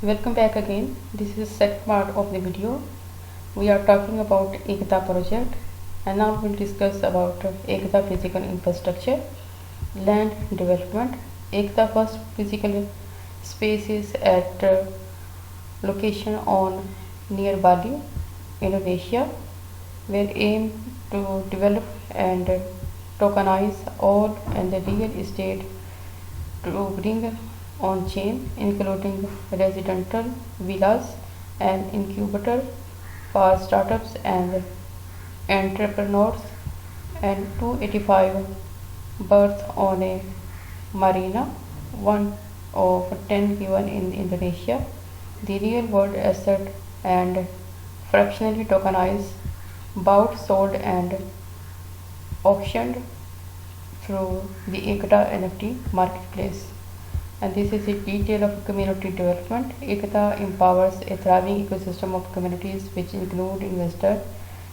Welcome back again. This is second part of the video. We are talking about Ekta project, and now we'll discuss about Ekta physical infrastructure, land development. Ekta first physical space is at location on near Bali, Indonesia, where aim to develop and tokenize all and the real estate to bring on chain, including residential villas and incubator for startups and entrepreneurs, and 285 berths on a marina, one of 10 given in Indonesia. The real world asset and fractionally tokenized, bought, sold, and auctioned through the Ekta NFT marketplace. And this is a detail of community development. Ekta empowers a thriving ecosystem of communities which include investors,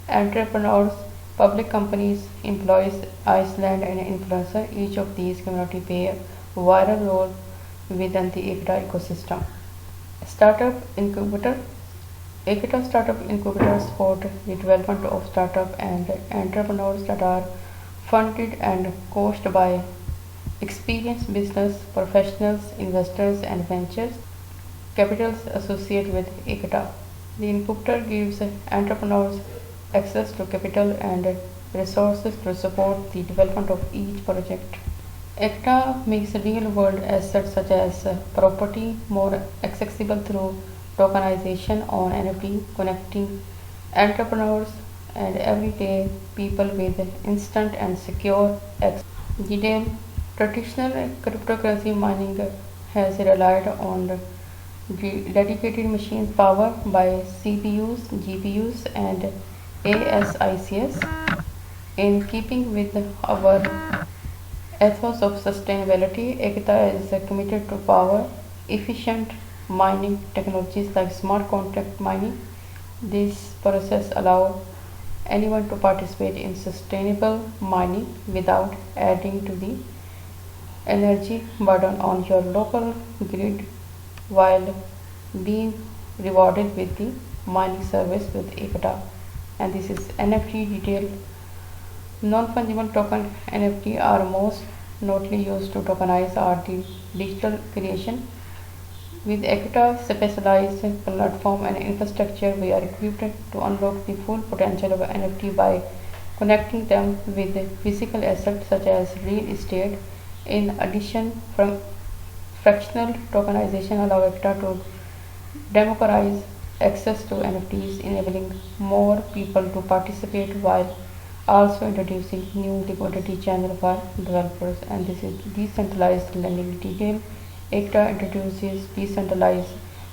entrepreneurs, public companies, employees, Iceland, and influencers. Each of these communities play a vital role within the Ekta ecosystem. Startup Incubator. Ekta Startup Incubator support the development of startup and entrepreneurs that are funded and coached by experienced business professionals, investors, and ventures capitals associated with Ekta. The incubator gives entrepreneurs access to capital and resources to support the development of each project. Ekta makes real-world assets such as property more accessible through tokenization on NFT, connecting entrepreneurs and everyday people with instant and secure access. Detail. Traditional cryptocurrency mining has relied on dedicated machine power by CPUs, GPUs, and ASICs. In keeping with our ethos of sustainability, Ekta is committed to power efficient mining technologies like smart contract mining. This process allows anyone to participate in sustainable mining without adding to the energy burden on your local grid while being rewarded with the mining service with Ekta. And this is NFT detail. Non-fungible token NFT are most notably used to tokenize art digital creation. With Ekta specialized platform and infrastructure, we are equipped to unlock the full potential of NFT by connecting them with physical assets such as real estate. In addition, fractional tokenization allows Ekta to democratize access to NFTs, enabling more people to participate while also introducing new liquidity channel for developers. And this is decentralized lending detail. Ekta introduces decentralized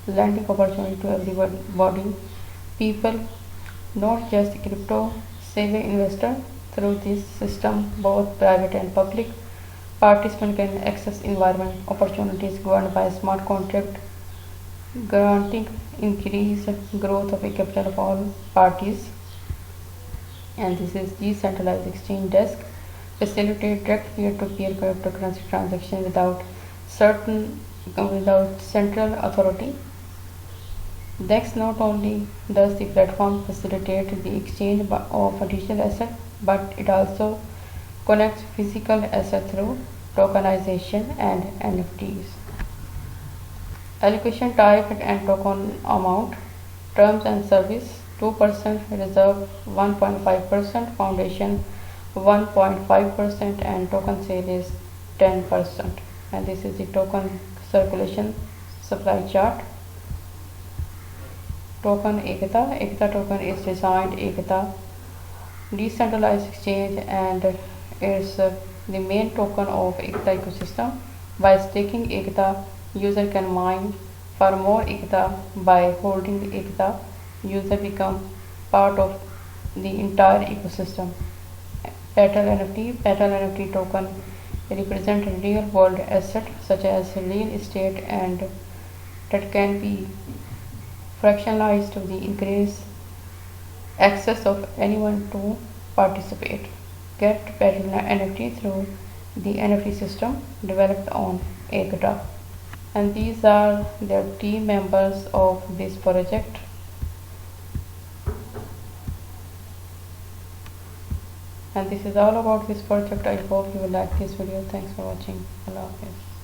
lending opportunity to everybody, people, not just crypto savvy investor. Through this system, both private and public participants can access environment opportunities governed by smart contract, granting increased growth of a capital of all parties. And this is decentralized exchange desk, facilitate direct peer-to-peer cryptocurrency transaction without central authority. Dex not only does the platform facilitate the exchange of digital assets, but it also connects physical assets through tokenization and NFTs. Allocation type and token amount, terms and service 2%, reserve 1.5%, foundation 1.5%, and token sale is 10%. And this is the token circulation supply chart. Token Ekta. Ekta token is designed Ekta decentralized exchange and is the main token of Ekta ecosystem. By staking Ekta, user can mine for more Ekta. By holding Ekta, user become part of the entire ecosystem. Petal NFT. Petal NFT token represent real world assets such as real estate and that can be fractionalized to the increase access of anyone to participate. Get Petal NFT through the NFT system developed on Ekta. and these are the team members of this project. And this is all about this project. I hope you will like this video. Thanks for watching. Allah Hafiz.